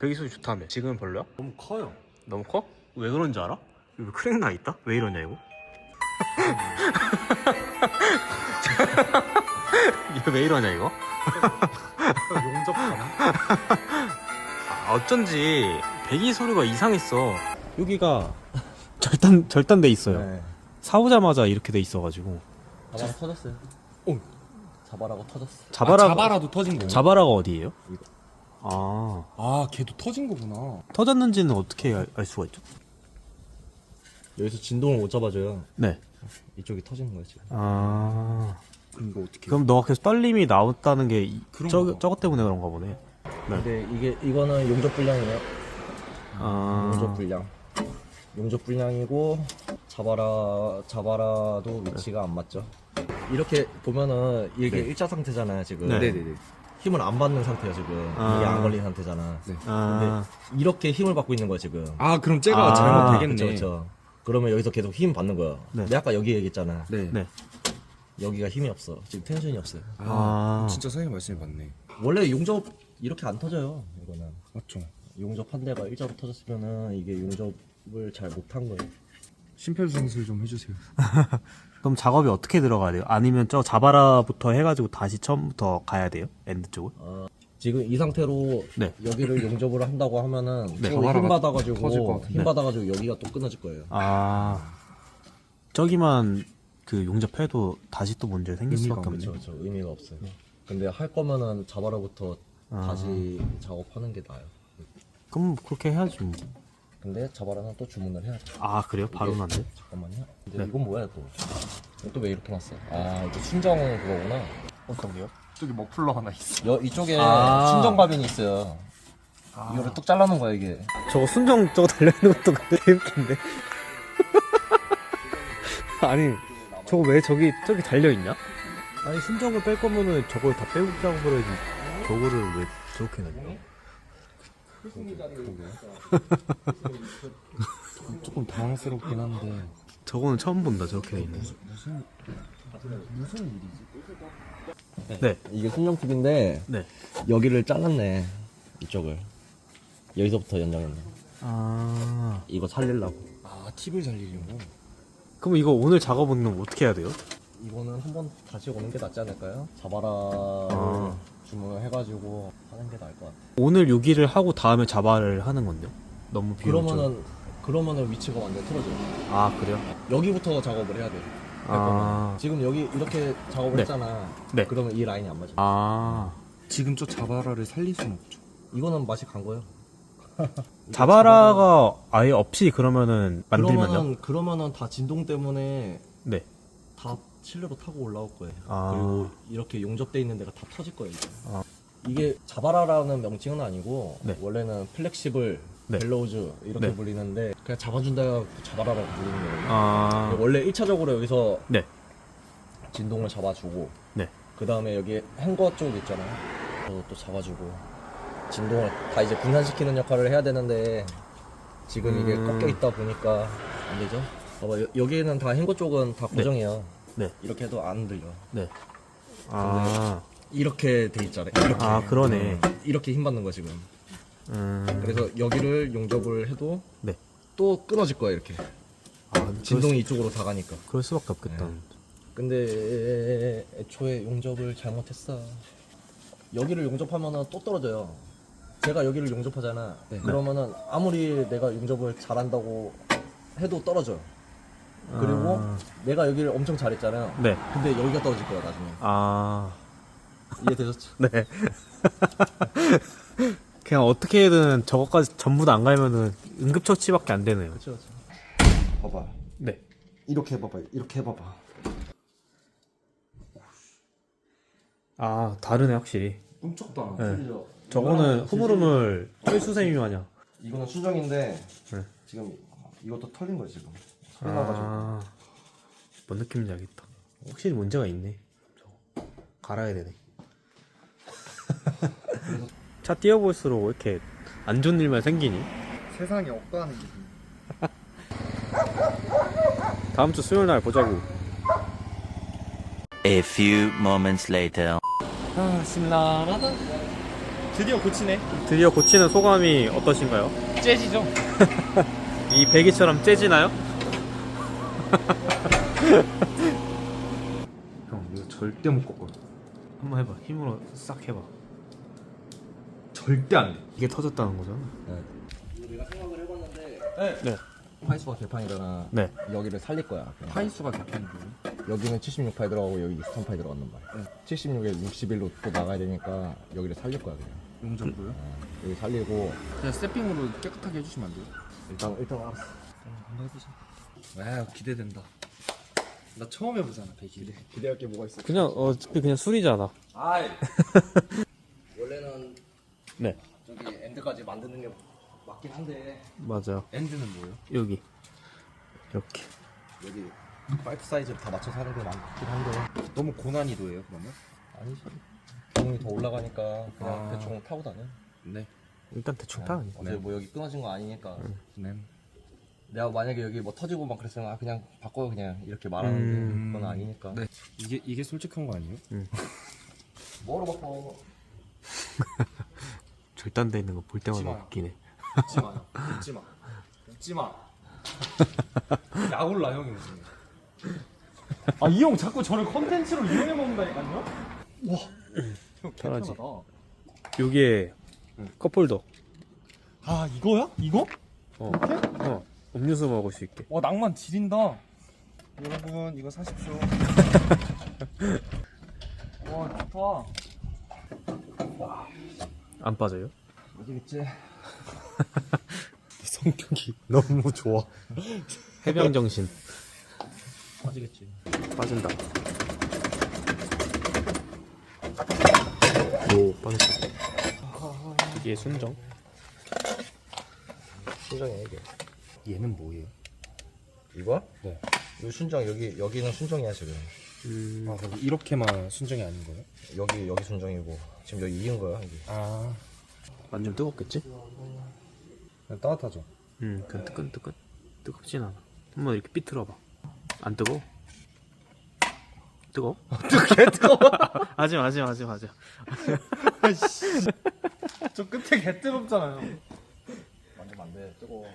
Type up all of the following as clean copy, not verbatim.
배기소리 좋다며. 지금은 별로야? 너무 커요. 너무 커? 왜 그런지 알아? 여기 크랙 나 있다? 왜 이러냐 이거? 이거 왜 이러냐 이거? 용접하나? 어쩐지 배기 소리가 이상했어. 여기가 절단돼 있어요. 네. 사오자마자 이렇게 돼 있어가지고. 자바라 터졌어요. 오. 자바라고 터졌어. 자바라도 터진 거예요? 자바라가 어디예요? 이거. 아, 걔도 터진 거구나. 터졌는지는 어떻게 알 수가 있죠? 여기서 진동을 못 잡아줘요. 네. 이쪽이 터지는 거야 지금. 그럼 이거 어떻게? 그럼 너가 계속 떨림이 나왔다는 게 그런가 봐. 저거 때문에 그런가 보네. 근데 이거는 용접 불량이에요. 용접 불량. 용접 불량이고 자바라도 위치가 안 맞죠. 이렇게 보면은 이게 일자 상태잖아요 지금. 네. 네네네. 힘을 안 받는 상태야 지금. 이게 안 걸린 상태잖아. 네. 근데 이렇게 힘을 받고 있는 거야 지금. 그럼 쟤가 잘못되겠네. 그쵸. 그러면 여기서 계속 힘 받는 거야. 네. 내가 아까 여기 얘기했잖아. 네. 네. 여기가 힘이 없어. 지금 텐션이 없어요. 진짜 선생님 말씀이 맞네. 원래 용접 이렇게 안 터져요. 이거는 맞죠. 용접 한 대가 일자로 터졌으면은 이게 용접을 잘 못한 거예요. 심폐소생술 좀 해주세요. 그럼 작업이 어떻게 들어가야 돼요? 아니면 저 자바라부터 해가지고 다시 처음부터 가야 돼요? 엔드 쪽을? 지금 이 상태로 네. 여기를 용접을 한다고 하면은 네. 또 힘 터질 것 받아가지고 같은데. 힘 받아가지고 여기가 또 끊어질 거예요. 저기만 그 용접해도 다시 또 문제 생길 의미가 수밖에 없네. 그렇죠. 의미가 없어요. 근데 할 거면은 자바라부터 다시 작업하는 게 나아요. 그럼 그렇게 해야지 뭐. 근데 자바라는 또 주문을 해야죠. 그래요? 바로는 안 돼? 잠깐만요. 근데 네. 이건 뭐야 또? 또 왜 이렇게 놨어? 이거 순정 그거구나. 어떤 게요? 저기 머플러 하나 있어. 이쪽에 아. 순정 바빈이 있어요. 이거를 뚝 잘라놓은 거야 이게. 저거 순정 저거 달려있는 것도 되게 웃긴데. 아니 저거 왜 저기 달려있냐? 아니 순정을 뺄 거면은 저걸 다 빼고 작업을 해야지. 저거를 왜 저렇게 놨냐? 조금 당황스럽긴 한데. 저거는 처음 본다 저렇게 돼 있는. 무슨 일이지? 네. 이게 순정 팁인데 네. 여기를 잘랐네. 이쪽을. 여기서부터 연장했네. 이거 살리려고. 팁을 살리려고. 그럼 이거 오늘 작업은 어떻게 해야 돼요? 이거는 한번 다시 오는 게 낫지 않을까요? 자바라 주문을 해가지고 하는 게 나을 것 같아. 오늘 여기를 하고 다음에 자바를 하는 건데요? 너무 비효율적. 그러면은 위치가 완전 틀어져요. 그래요? 여기부터 작업을 해야 돼. 할 거면. 지금 여기 이렇게 작업을 네. 했잖아. 네. 그러면 이 라인이 안 맞아. 지금 저 자바라를 살릴 수는 없죠. 이거는 맛이 간 거예요. 자바라가 아예 없이 그러면은 만들면요? 그러면은 다 진동 때문에 네. 다 실내로 타고 올라올 거예요. 아. 그리고 이렇게 용접돼 있는 데가 다 터질 거예요. 이제. 이게 자바라라는 명칭은 아니고 네. 원래는 플렉시블, 네. 벨로우즈 이렇게 네. 불리는데 그냥 잡아준다고 자바라라고 부르는 거예요. 원래 1차적으로 여기서 네. 진동을 잡아주고 네. 그 다음에 여기 행거 쪽 있잖아요. 또 잡아주고 진동을 다 이제 분산시키는 역할을 해야 되는데 지금 이게 꺾여 있다 보니까 안 되죠. 봐봐 여기는 다 행거 쪽은 다 고정이에요. 네. 이렇게 해도 안 들려. 네. 이렇게 돼 있잖아요. 이렇게. 그러네. 이렇게 힘 받는 거 지금. 그래서 여기를 용접을 해도 네. 또 끊어질 거야 이렇게. 진동이 이쪽으로 다 가니까. 그럴 수밖에 없겠다. 근데 애초에 용접을 잘못했어. 여기를 용접하면은 또 떨어져요. 제가 여기를 용접하잖아. 그러면은 아무리 내가 용접을 잘한다고 해도 떨어져요. 그리고 내가 여기를 엄청 잘했잖아요. 네. 근데 여기가 떨어질 거야 나중에. 이해되셨죠? 네. 그냥 어떻게든 저거까지 전부 다 안 가면은 응급처치밖에 안 되네요. 그렇죠. 봐봐. 네. 이렇게 해봐봐. 이렇게 해봐봐. 다르네 확실히. 꿈쩍도 안 네. 틀려. 저거는 흐물흐물 쩔수세미 마냥. 이거는 순정인데 네. 지금 이것도 털린 거야 지금. 소리 나가지고. 뭔 느낌인지 알겠다. 확실히 문제가 있네. 저거 갈아야 되네. 차 띄워볼수록 왜 이렇게 안 좋은 일만 생기니? 세상에 없다는 기분. 다음 주 수요일 날 보자고. A few moments later. 신나하다. 드디어 고치네. 드디어 고치는 소감이 어떠신가요? 재지죠? 이 배기처럼 째지나요? 형 이거 절대 못 꺾어. 한번 해봐. 힘으로 싹 해봐. 절대 안 돼. 이게 터졌다는 거잖아. 내가 생각을 해봤는데 네. 파이수가 개판이잖아. 네. 여기를 살릴 거야. 그냥. 파이수가 개판이 뭐야? 여기는 76파이 들어가고 여기 63파이 들어갔는 말. 76에 61로 또 나가야 되니까 여기를 살릴 거야 그냥. 용접도요? 여기 살리고 그냥 세핑으로 깨끗하게 해주시면 안 돼요? 일단 알았어. 한번 해보자. 와 기대된다. 나 처음 해보잖아 배기. 기대할 게 뭐가 있어? 그냥 어차피 그냥 술이잖아. 아이. 원래는 네. 저기 엔드까지 만드는 게 맞긴 한데 맞아요. 엔드는 뭐예요? 여기 이렇게. 여기 파이프 사이즈 다 맞춰서 하는 게 많긴 한데 너무 고난이도예요 그러면? 아니지. 기능이 더 올라가니까 그냥 아. 대충 타고 다녀. 네. 일단 대충 타. 어제 뭐 여기 끊어진 거 아니니까. 네. 내가 만약에 여기 뭐 터지고 막 그랬으면 아 그냥 바꿔요 그냥 이렇게 말하는데 그건 아니니까. 네. 이게 솔직한 거 아니에요? 뭐로 바꿔? 절단돼 있는 거 볼 때마다 웃지 마요. 웃기네. 웃지 마요. 웃지 마. 웃지 마. 약 올라 형이 무슨. 아 이 형 자꾸 저를 컨텐츠로 이용해 먹는다니까요? 와. 형 편하지. 개편하다. 여기에 컵홀더. 아 이거야? 이거? 어. 음료수 먹을 수 있게. 와 낭만 지린다. 여러분 이거 사십시오. 와 좋다. 안 빠져요? 어디겠지? 성격이 너무 좋아. 해병 정신. 빠지겠지. 빠진다. 오, 빠졌어. 이게 순정. 순정이야 이게. 얘는 뭐예요? 이거? 네. 이 순정 여기는 순정이야 지금. 아 그럼 이렇게만 순정이 아닌 거예요? 여기 순정이고 지금 여기 이은 거야 여기. 아 완전 뜨겁겠지? 그냥 따뜻하죠. 그냥 뜨끈뜨끈. 뜨겁진 않아. 한번 이렇게 삐틀어봐. 안 뜨거워? 뜨거워? 개 뜨거워. 하지마. 저 끝에 개 뜨겁잖아요. 만지면 안 돼. 뜨거워.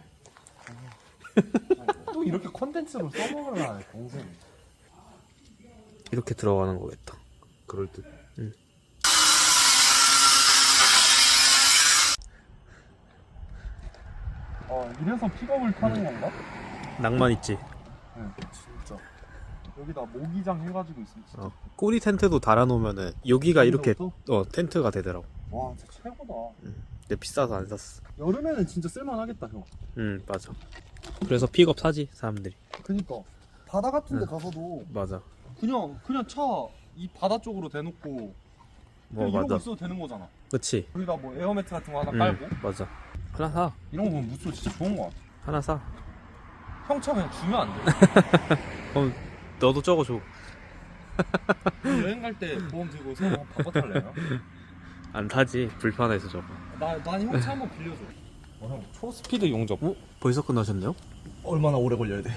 또 이렇게 컨텐츠로 써먹으려나 동생. 이렇게 들어가는 거겠다. 그럴 듯. 이래서 픽업을 타는 건가? 낭만 있지? 네, 진짜. 여기다 모기장 해가지고 있으면 진짜. 꼬리 텐트도 달아놓으면은 여기가 이렇게 여기서부터? 텐트가 되더라고. 와, 진짜 최고다. 근데 비싸서 안 샀어. 여름에는 진짜 쓸만하겠다, 형. 맞아. 그래서 픽업 사지 사람들이. 그니까 바다 같은 데 가서도 맞아. 그냥 차 이 바다 쪽으로 대놓고 뭐 그냥 이러고 맞아. 있어도 되는 거잖아. 그치? 여기다 뭐 에어매트 같은 거 하나 깔고 맞아. 하나 사. 이런 거 보면 무쏘 진짜 좋은 거 같아. 하나 사. 형 차 그냥 주면 안 돼? 그럼 너도 저거 줘. 여행 갈 때 보험 들고 서로 바꿔 탈래요? 안 타지. 불편해서 저거. 난 형 차 한번 빌려줘. 형 초스피드 용접. 벌써 끝나셨네요? 얼마나 오래 걸려야 돼?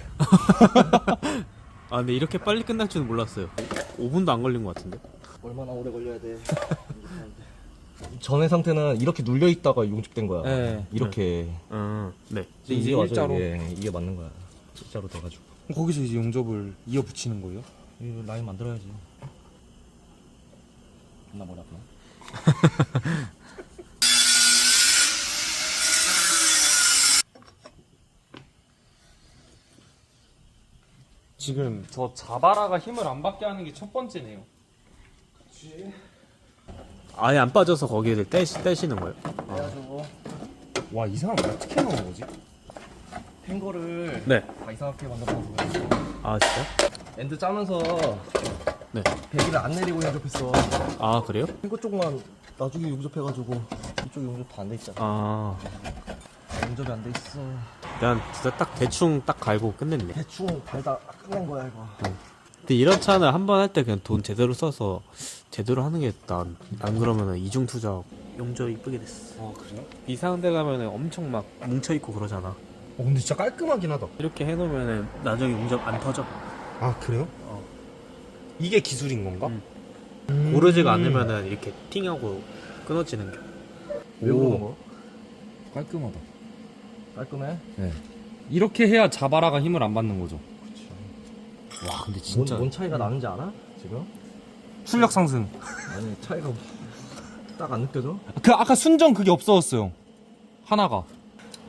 아 근데 이렇게 빨리 끝날 줄은 몰랐어요. 5분도 안 걸린 것 같은데. 얼마나 오래 걸려야 돼? 전의 상태는 이렇게 눌려 있다가 용접된 거야. 네. 이렇게. 네. 근데 이제 일자로 이게 맞는 거야. 일자로 돼가지고. 거기서 이제 용접을 이어 붙이는 거예요? 이 라인 만들어야지. 존나 머리 아프나? 지금 저 자바라가 힘을 안 받게 하는 게 첫 번째네요. 아예 안 빠져서 거기에 떼시는 거예요? 그래가지고 와, 이 사람 어떻게 넣은 거지? 탱거를 네. 다 이상하게 만들어서 아 진짜? 엔드 짜면서 네. 배기를 안 내리고 용접했어. 아 그래요? 탱거 쪽만 나중에 용접해가지고 이쪽 용접 다 안 돼 있잖아. 아 용접이 안 돼 있어. 그냥 진짜 딱 대충 딱 갈고 끝냈네. 대충 달다 끝낸 거야 이거. 근데 이런 차는 한 번 할 때 그냥 돈 제대로 써서 제대로 하는 게 난. 안 그러면은 이중 투자 용접 이쁘게 됐어. 아, 그래요? 이상한 데 가면은 엄청 막 뭉쳐 있고 그러잖아. 근데 진짜 깔끔하긴 하다. 이렇게 해놓으면은 나중에 용접 안 터져. 아, 그래요? 이게 기술인 건가? 고르지가 않으면은 이렇게 팅하고 끊어지는 게. 왜 그러는 거? 깔끔하다. 깔끔해? 네. 이렇게 해야 자바라가 힘을 안 받는 거죠. 와 근데 진짜 뭔 차이가 나는지 알아? 지금? 출력 상승. 아니 차이가 딱 안 느껴져? 그 아까 순정 그게 없어졌어요. 하나가.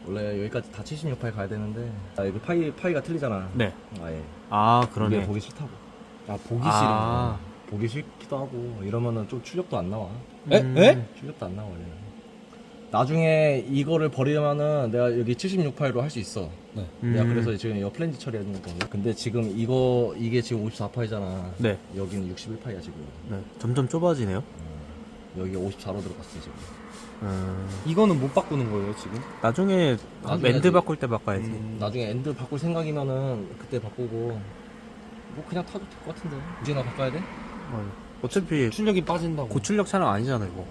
원래 여기까지 다 76파이 가야 되는데 여기 파이가 틀리잖아. 네. 아예 아 이게 그러네. 보기 싫다고. 아 보기 아. 보기 싫기도 하고 이러면은 좀 출력도 안 나와. 싫은 거. 에? 출력도 안 나와 원래는. 나중에 이거를 버리면은 내가 여기 76파이로 할 수 있어. 네. 내가 그래서 지금 이거 플랜지 처리하는 거거든. 근데 지금 이게 지금 54파이잖아. 네. 여기는 61파이야 지금. 네. 점점 좁아지네요. 여기 54로 들어갔어 지금. 이거는 못 바꾸는 거예요 지금? 나중에 나중에 밴드 하지. 바꿀 때 바꿔야지. 나중에 엔드 바꿀 생각이면은 그때 바꾸고 뭐 그냥 타도 될 것 같은데. 이제나 바꿔야 돼? 어차피 출력이 빠진다고. 고출력 차량 아니잖아 이거.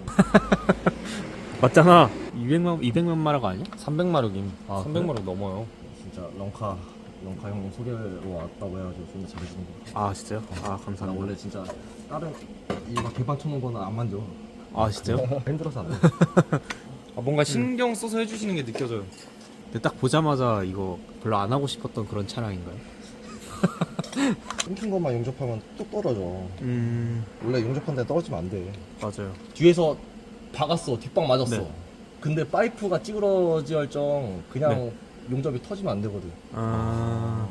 맞잖아. 200만 마력 아니야? 300마력임. 아, 300마력 넘어요. 진짜 런카 형님 소개로 왔다고 해가지고 좀 잘해주는 거. 아 진짜요? 아 나 감사합니다. 원래 진짜 다른 이막 개판 쳐놓은 거는 안 만져. 아 진짜요? 힘들어서 안 돼. 아, 뭔가 신경 써서 해주시는 게 느껴져요. 근데 딱 보자마자 이거 별로 안 하고 싶었던 그런 차량인가요? 끊긴 것만 용접하면 뚝 떨어져. 원래 용접한 데 떨어지면 안 돼. 맞아요. 뒤에서 박았어. 뒷방 맞았어. 네. 근데 파이프가 찌그러질 정 그냥 용접이 터지면 안 되거든. 아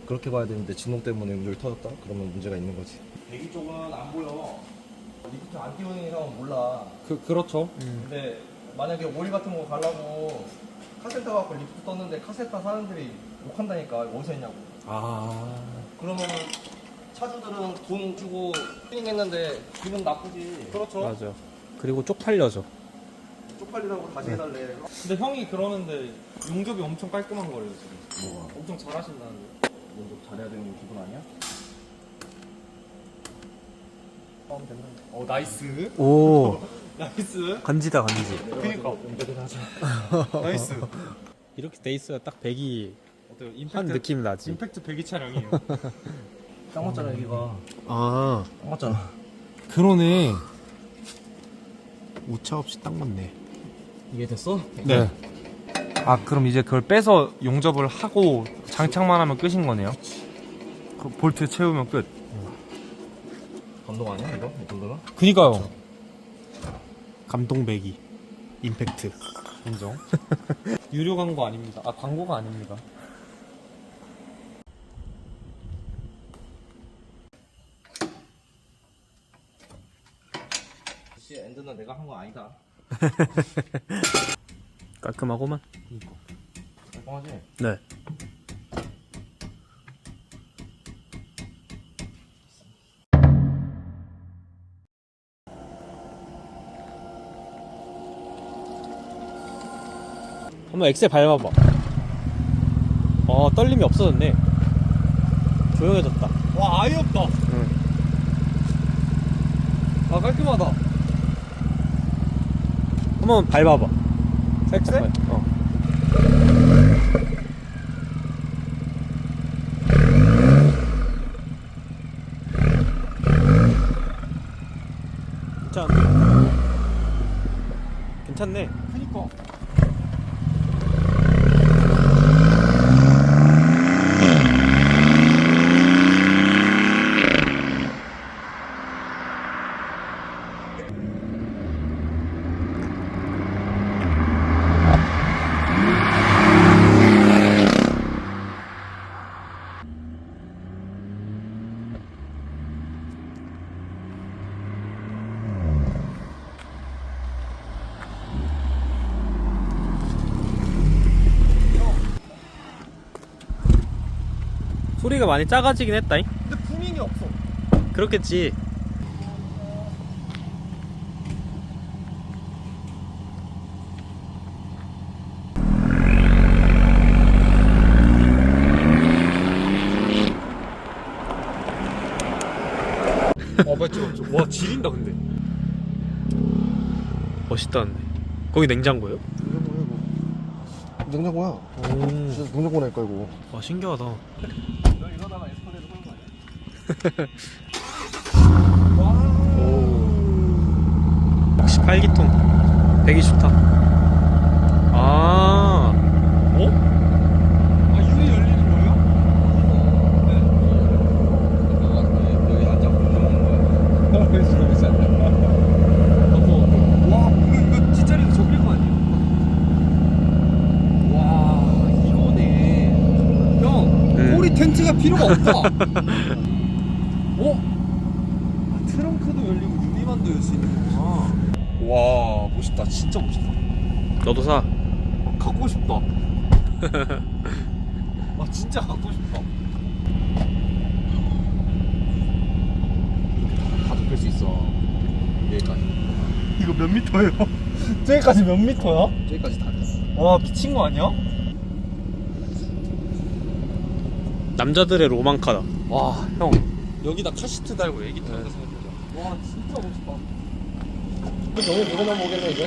그렇게 봐야 되는데 진동 때문에 용접이 터졌다? 그러면 문제가 있는 거지. 배기 쪽은 안 보여. 리프트 안 띄우는 이상은 몰라. 그렇죠. 근데 만약에 오일 같은 거 가려고 카센터 갖고 리프트 떴는데 카센터 사람들이 욕한다니까. 어디서 했냐고. 아. 그러면 차주들은 돈 주고 튜닝 했는데 기분 나쁘지. 그렇죠. 맞아. 그리고 쪽팔려져. 쪽팔리라고 다시 해달래. 근데 형이 그러는데 용접이 엄청 깔끔한 거예요 지금. 뭐가? 엄청 잘하신다는데. 용접 잘해야 되는 기분 아니야? 하면 된다. 나이스. 오. 나이스. 간지다 간지. 그니까. 용접을 하자. 나이스. 이렇게 돼 있어야 딱 배기 어때요? 한 임팩트 느낌 나지. 임팩트 배기 차량이에요. 딱 맞잖아 여기가. 아. 딱 맞잖아. 그러네. 오차 없이 딱 맞네. 이게 됐어? 네. 아 그럼 이제 그걸 빼서 용접을 하고 장착만 하면 끝인 거네요? 그 볼트 채우면 끝. 감동 아니야 이거? 이 정도면? 그니까요. 감동 배기. 임팩트. 인정. 유료 광고 아닙니다. 아 광고가 아닙니다. 역시 엔드는 내가 한 거 아니다. 깔끔하고만. 깔끔하지? 네. 한번 엑셀 밟아봐. 떨림이 없어졌네. 조용해졌다. 와 아예 없다. 응. 아 깔끔하다. 한번 밟아봐. 엑셀? 어. 괜찮네. 그니까. 소리가 많이 작아지긴 했다잉. 근데 부밍이 없어. 그렇겠지. 맞지. 와 지린다 근데. 멋있다 근데. 거기 냉장고예요? 냉장고야. 오. 진짜 냉장고라니까 이거. 와 신기하다. 너 이러다가 에스컬레이터 끄는 거 아니야? 오. 역시 8기통. 배기 좋다. 아, 어? 아 유리 열리는 거예요? 여기 앉아서 먹는 거야. 와 이거 뒷자리도 접힐 거 아니에요? 와 이거네. 형 꼬리 텐트가 필요가 없다. 어? 아, 트렁크도 열리고 유리만도 열 수 있는 거구나. 와 멋있다. 진짜 멋있다. 너도 사. 갖고 싶다. 아 진짜 갖고 싶다. 다 덮을 수 있어. 여기까지. 이거 몇 미터예요? 저기까지 몇 미터야? 저기까지 다 됐어. 와 미친 거 아니야? 남자들의 로망카다. 와 형 여기다 카시트 달고 애기 타는 거 생각해보자. 와 진짜 멋있다. 너무 보고만 보겠네 이제.